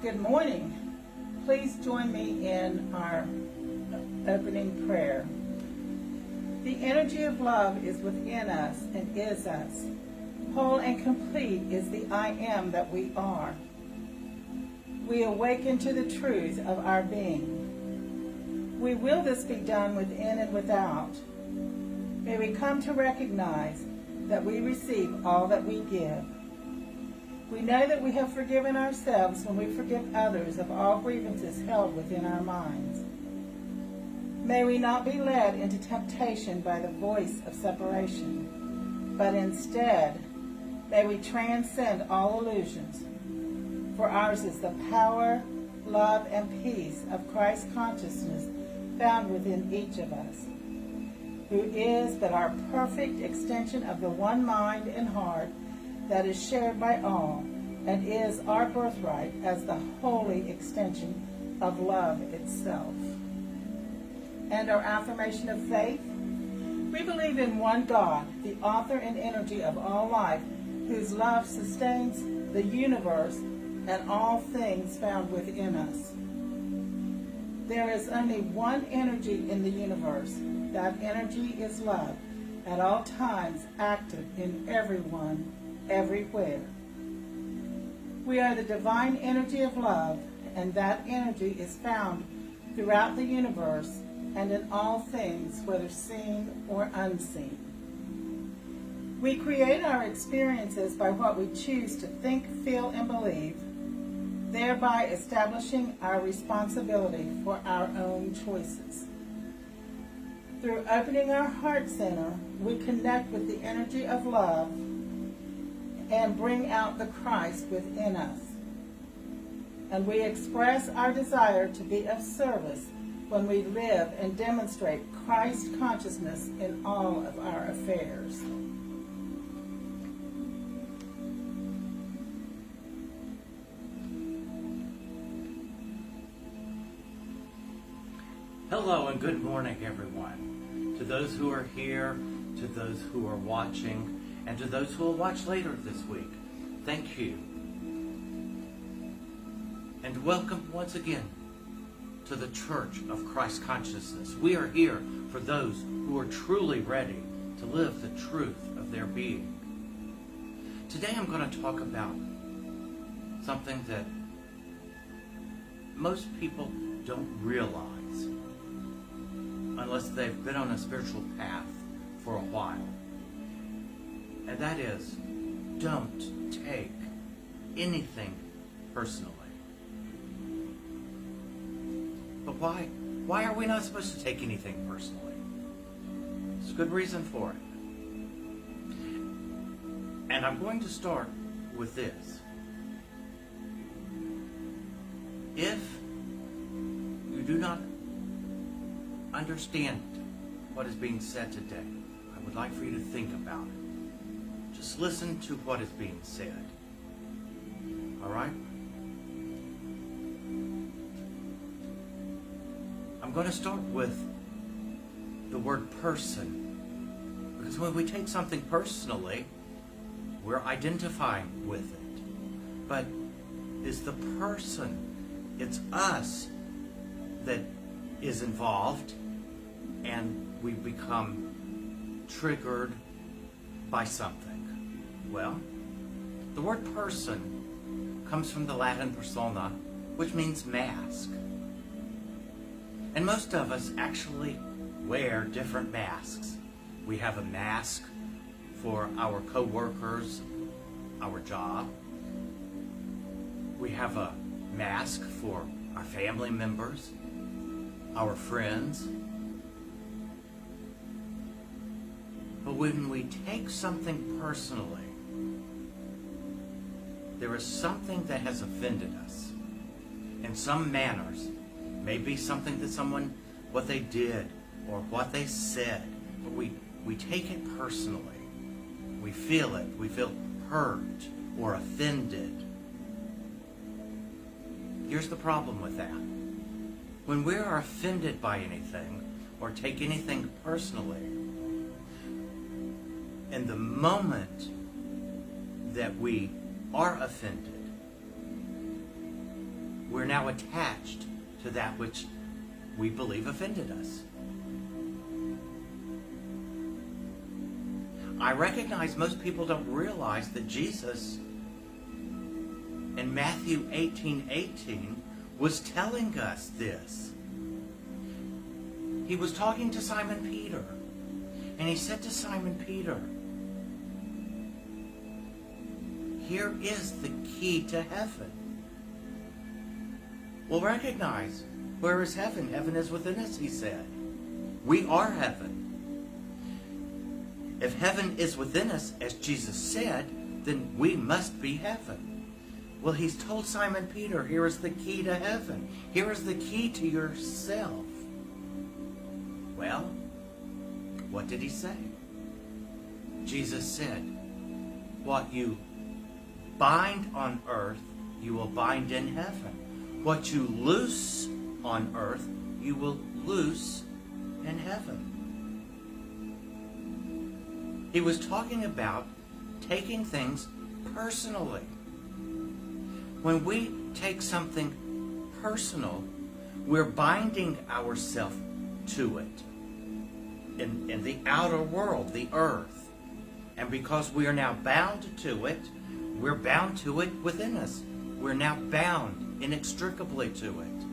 Good morning. Please join me in our opening prayer. The energy of love is within us and is us. Whole and complete is the I am that we are. We awaken to the truth of our being. We will this be done within and without. May we come to recognize that we receive all that we give. We know that we have forgiven ourselves when we forgive others of all grievances held within our minds. May we not be led into temptation by the voice of separation, but instead, may we transcend all illusions. For ours is the power, love, and peace of Christ consciousness found within each of us, who is but our perfect extension of the one mind and heart that is shared by all, and is our birthright as the holy extension of love itself. And our affirmation of faith: we believe in one God, the author and energy of all life, whose love sustains the universe and all things found within us. There is only one energy in the universe. That energy is love, at all times active in everyone, everywhere. We are the divine energy of love, and that energy is found throughout the universe and in all things, whether seen or unseen. We create our experiences by what we choose to think, feel, and believe, thereby establishing our responsibility for our own choices. Through opening our heart center, we connect with the energy of love and bring out the Christ within us. And we express our desire to be of service when we live and demonstrate Christ consciousness in all of our affairs. Hello and good morning, everyone. To those who are here, to those who are watching, and to those who will watch later this week, thank you. And welcome once again to the Church of Christ Consciousness. We are here for those who are truly ready to live the truth of their being. Today I'm going to talk about something that most people don't realize unless they've been on a spiritual path for a while. And that is, don't take anything personally. But why? Why are we not supposed to take anything personally? There's a good reason for it. And I'm going to start with this. If you do not understand what is being said today, I would like for you to think about it. Just listen to what is being said. All right? I'm going to start with the word person, because when we take something personally, we're identifying with it. But it's the person, it's us that is involved, and we become triggered by something. Well, the word person comes from the Latin persona, which means mask. And most of us actually wear different masks. We have a mask for our co-workers, our job. We have a mask for our family members, our friends. But when we take something personally, there is something that has offended us in some manners. Maybe something that someone, what they did or what they said, but we take it personally. We feel it. We feel hurt or offended. Here's the problem with that. When we are offended by anything or take anything personally, in the moment that we are offended, we're now attached to that which we believe offended us. I recognize most people don't realize that Jesus in Matthew 18:18 was telling us this. He was talking to Simon Peter, and he said to Simon Peter, here is the key to heaven. Well, recognize, where is heaven? Heaven is within us, he said. We are heaven. If heaven is within us, as Jesus said, then we must be heaven. Well, he's told Simon Peter, here is the key to heaven. Here is the key to yourself. Well, what did he say? Jesus said, what you bind on earth, you will bind in heaven. What you loose on earth, you will loose in heaven. He was talking about taking things personally. When we take something personal, we're binding ourselves to it in the outer world, the earth. And because we are now bound to it, we're bound to it within us. We're now bound inextricably to it.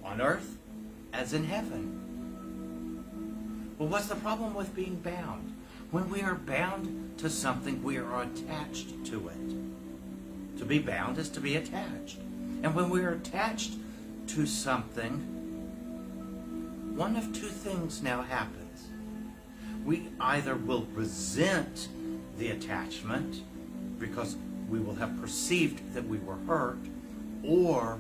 On earth as in heaven. Well, what's the problem with being bound? When we are bound to something, we are attached to it. To be bound is to be attached. And when we are attached to something, one of two things now happens. We either will resent the attachment because we will have perceived that we were hurt, or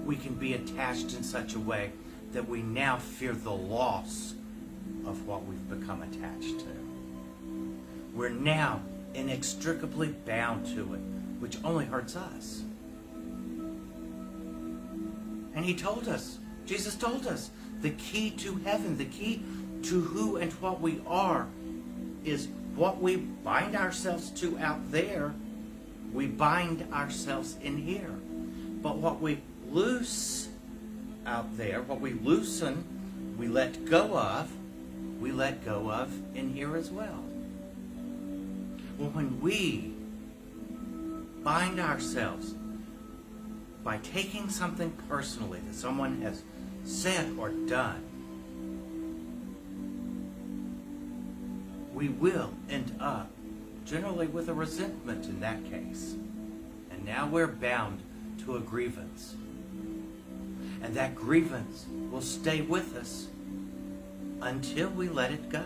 we can be attached in such a way that we now fear the loss of what we've become attached to. We're now inextricably bound to it, which only hurts us. And he told us, Jesus told us, the key to heaven, the key to who and what we are, is what we bind ourselves to out there, we bind ourselves in here. But what we loose out there, what we loosen, we let go of in here as well. Well, when we bind ourselves by taking something personally that someone has said or done, we will end up generally with a resentment in that case. And now we're bound to a grievance. And that grievance will stay with us until we let it go.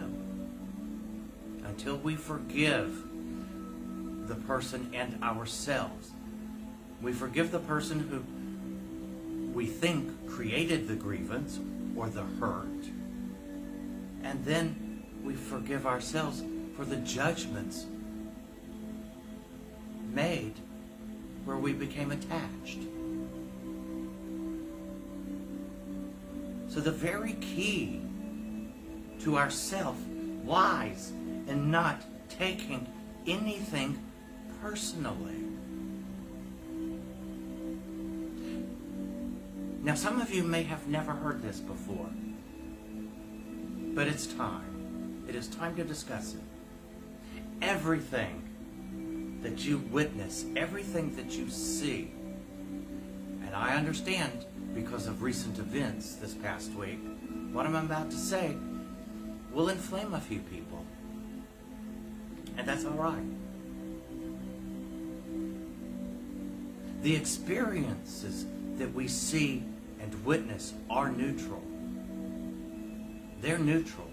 Until we forgive the person and ourselves. We forgive the person who we think created the grievance or the hurt. And then we forgive ourselves for the judgments made where we became attached. So the very key to ourself lies in not taking anything personally. Now, some of you may have never heard this before, but it's time. It is time to discuss it. Everything that you witness, everything that you see, and I understand because of recent events this past week, what I'm about to say will inflame a few people. And that's all right. The experiences that we see and witness are neutral. They're neutral.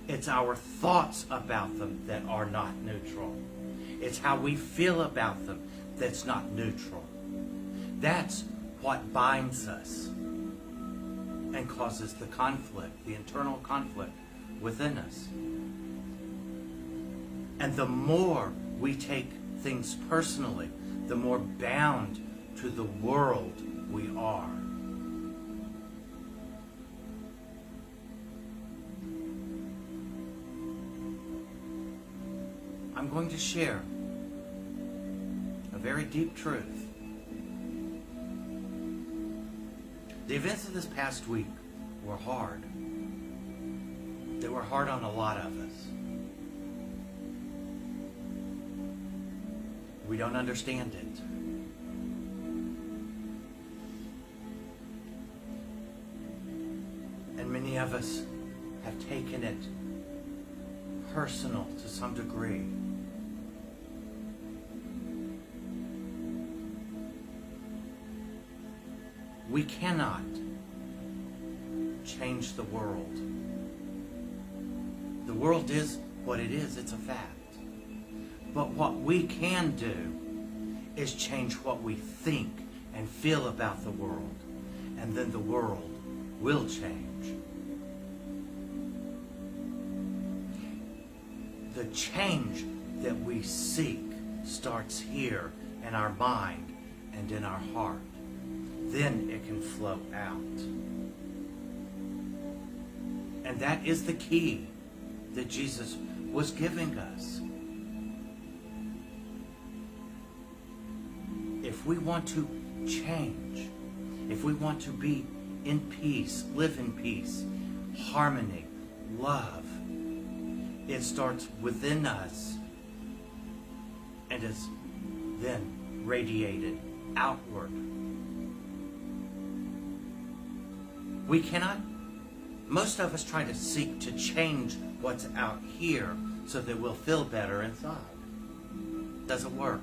It's our thoughts about them that are not neutral. It's how we feel about them that's not neutral. That's what binds us and causes the conflict, the internal conflict within us. And the more we take things personally, the more bound to the world we are. I'm going to share a very deep truth. The events of this past week were hard. They were hard on a lot of us. We don't understand it. And many of us have taken it personal to some degree. We cannot change the world. The world is what it is. It's a fact. But what we can do is change what we think and feel about the world. And then the world will change. The change that we seek starts here in our mind and in our heart. Then it can flow out. And that is the key that Jesus was giving us. If we want to change, if we want to be in peace, live in peace, harmony, love, it starts within us and is then radiated outward. We cannot, most of us try to seek to change what's out here so that we'll feel better inside. Doesn't work.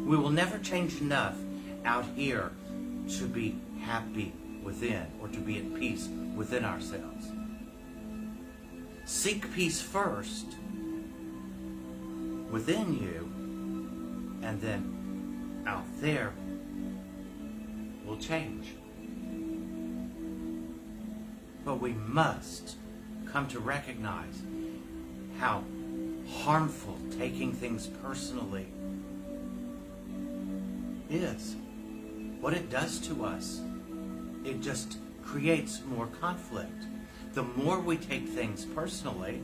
We will never change enough out here to be happy within or to be at peace within ourselves. Seek peace first within you, and then out there will change. But we must come to recognize how harmful taking things personally is. What it does to us, it just creates more conflict. The more we take things personally,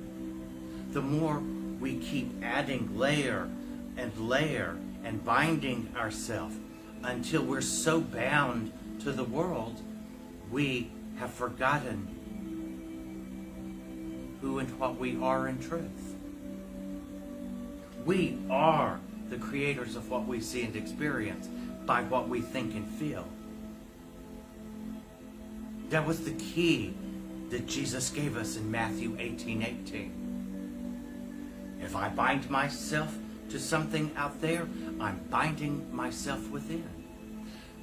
the more we keep adding layer and binding ourselves until we're so bound to the world, we have forgotten who and what we are in truth. We are the creators of what we see and experience by what we think and feel. That was the key that Jesus gave us in Matthew 18:18. If I bind myself to something out there, I'm binding myself within.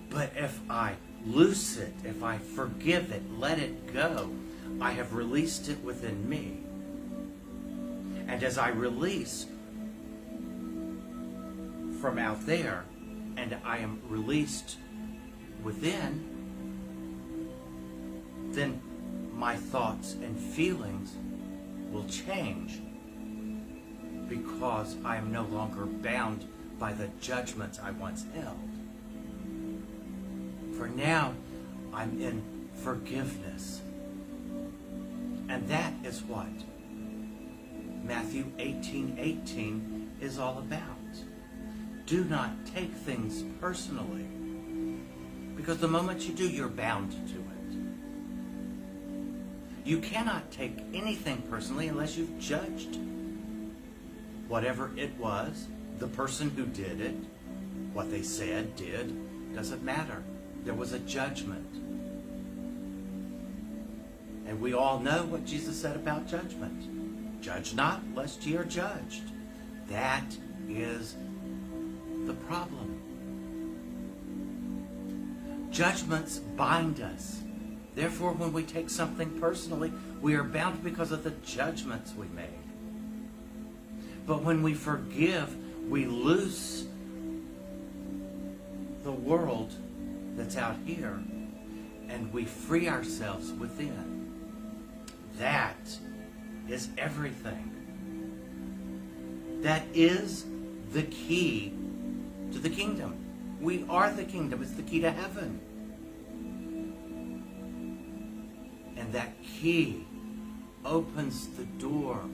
But if I loose it, if I forgive it, let it go, I have released it within me. And as I release from out there, and I am released within, then my thoughts and feelings will change because I am no longer bound by the judgments I once held. For now, I'm in forgiveness. And that is what Matthew 18:18 is all about. Do not take things personally, because the moment you do, you're bound to it. You cannot take anything personally unless you've judged whatever it was, the person who did it, what they said, did, doesn't matter. There was a judgment. And we all know what Jesus said about judgment. Judge not, lest ye are judged. That is the problem. Judgments bind us. Therefore, when we take something personally, we are bound because of the judgments we made. But when we forgive, we loose the world that's out here, and we free ourselves within. That is everything. That is the key to the kingdom. We are the kingdom. It's the key to heaven. And that key opens the door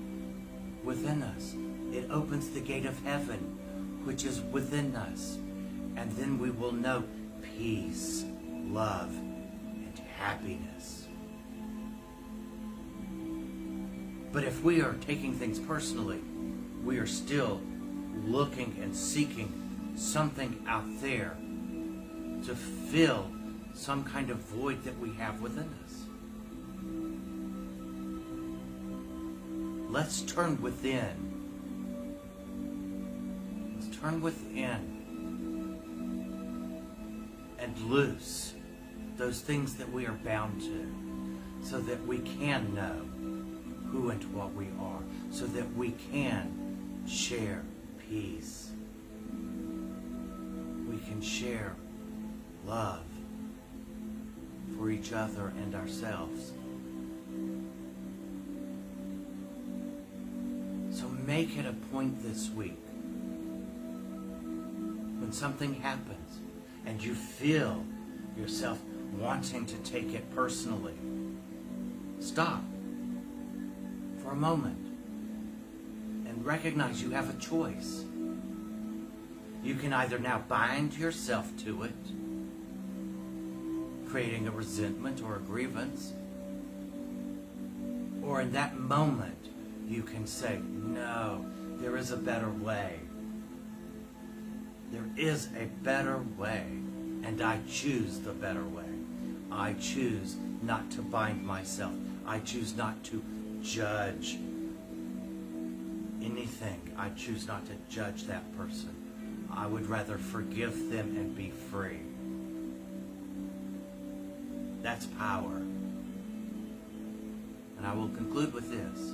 within us. It opens the gate of heaven, which is within us. And then we will know peace, love, and happiness. But if we are taking things personally, we are still looking and seeking something out there to fill some kind of void that we have within us. Let's turn within. Let's turn within and loose those things that we are bound to, so that we can know who and what we are, so that we can share peace. We can share love for each other and ourselves. So make it a point this week, when something happens and you feel yourself wanting to take it personally, stop for a moment and recognize you have a choice. You can either now bind yourself to it, creating a resentment or a grievance, or in that moment you can say, no, there is a better way. There is a better way, and I choose the better way. I choose not to bind myself. I choose not to judge anything. I choose not to judge that person. I would rather forgive them and be free. That's power. And I will conclude with this.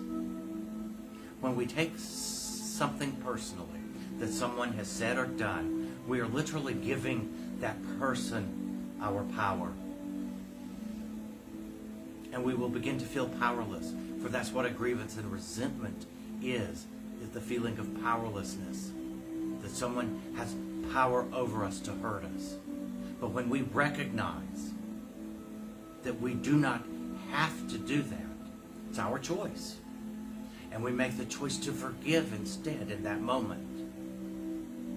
When we take something personally that someone has said or done, we are literally giving that person our power. And we will begin to feel powerless. For that's what a grievance and resentment is the feeling of powerlessness. That someone has power over us to hurt us. But when we recognize that we do not have to do that, it's our choice. And we make the choice to forgive instead in that moment,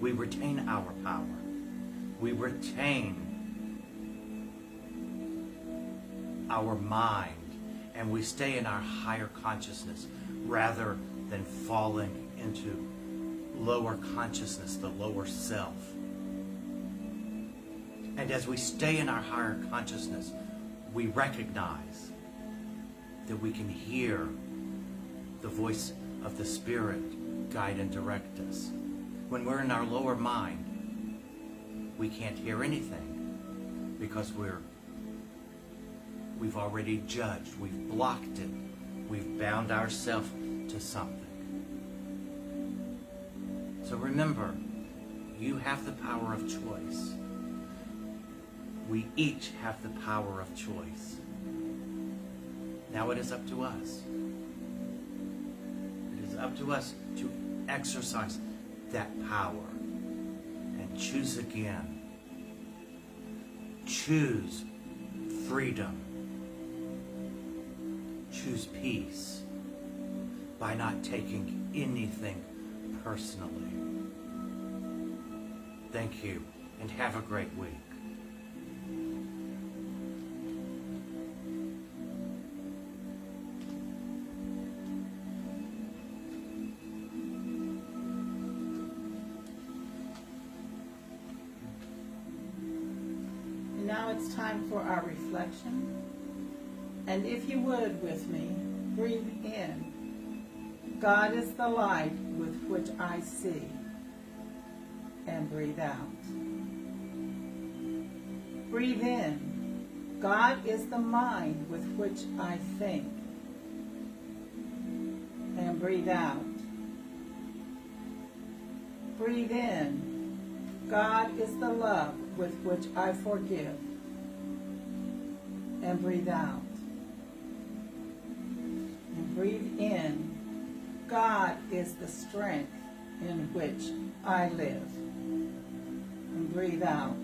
we retain our power. We retain our mind, and we stay in our higher consciousness rather than falling into lower consciousness, the lower self. And as we stay in our higher consciousness, we recognize that we can hear the voice of the Spirit guide and direct us. When we're in our lower mind, we can't hear anything because we've already judged, we've blocked it, we've bound ourselves to something. So remember, you have the power of choice. We each have the power of choice. Now it is up to us. It is up to us to exercise that power and choose again. Choose freedom. Choose peace by not taking anything personally. Thank you, and have a great week. And now it's time for our reflection. And if you would with me, breathe in. God is the light with which I see. And breathe out. Breathe in. God is the mind with which I think. And breathe out. Breathe in. God is the love with which I forgive. And breathe out. And breathe in. God is the strength in which I live. And breathe out.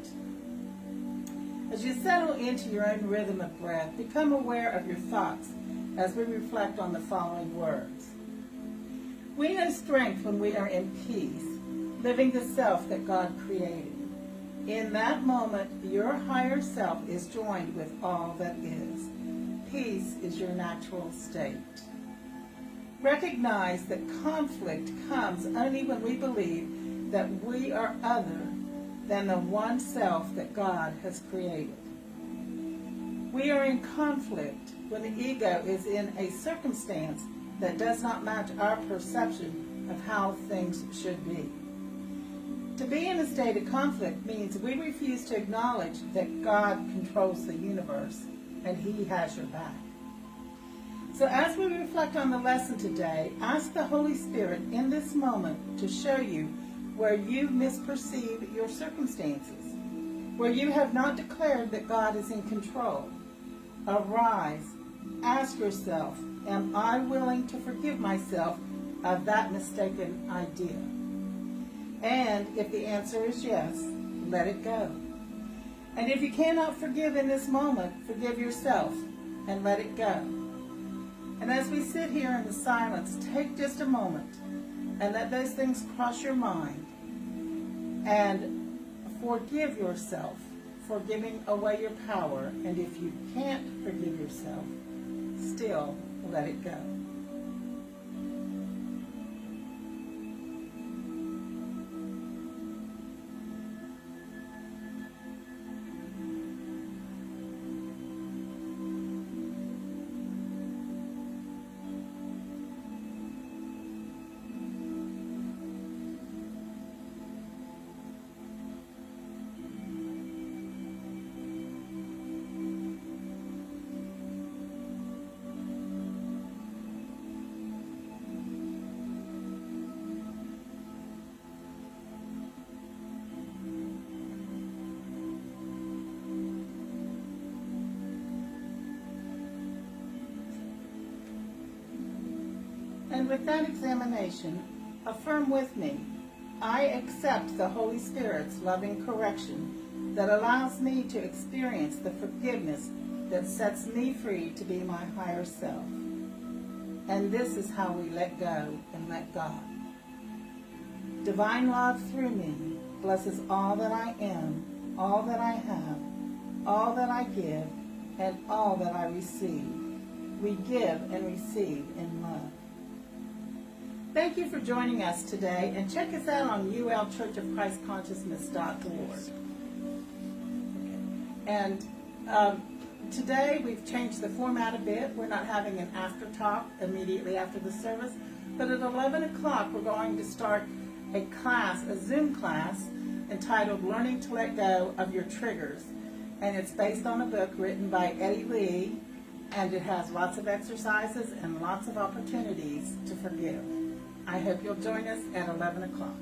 As you settle into your own rhythm of breath, become aware of your thoughts as we reflect on the following words. We know strength when we are in peace, living the self that God created. In that moment, your higher self is joined with all that is. Peace is your natural state. Recognize that conflict comes only when we believe that we are other than the one self that God has created. We are in conflict when the ego is in a circumstance that does not match our perception of how things should be. To be in a state of conflict means we refuse to acknowledge that God controls the universe and He has your back. So as we reflect on the lesson today, ask the Holy Spirit in this moment to show you where you misperceive your circumstances, where you have not declared that God is in control. Arise, ask yourself, am I willing to forgive myself of that mistaken idea? And if the answer is yes, let it go. And if you cannot forgive in this moment, forgive yourself and let it go. And as we sit here in the silence, take just a moment and let those things cross your mind and forgive yourself for giving away your power. And if you can't forgive yourself, still let it go. And with that examination, affirm with me, I accept the Holy Spirit's loving correction that allows me to experience the forgiveness that sets me free to be my higher self. And this is how we let go and let God. Divine love through me blesses all that I am, all that I have, all that I give, and all that I receive. We give and receive in love. Thank you for joining us today, and check us out on ulchurchofchristconsciousness.org. And today we've changed the format a bit. We're not having an after talk immediately after the service, but at 11 o'clock we're going to start a class, a Zoom class, entitled Learning to Let Go of Your Triggers. And it's based on a book written by Eddie Lee, and it has lots of exercises and lots of opportunities to forgive. I hope you'll join us at 11 o'clock.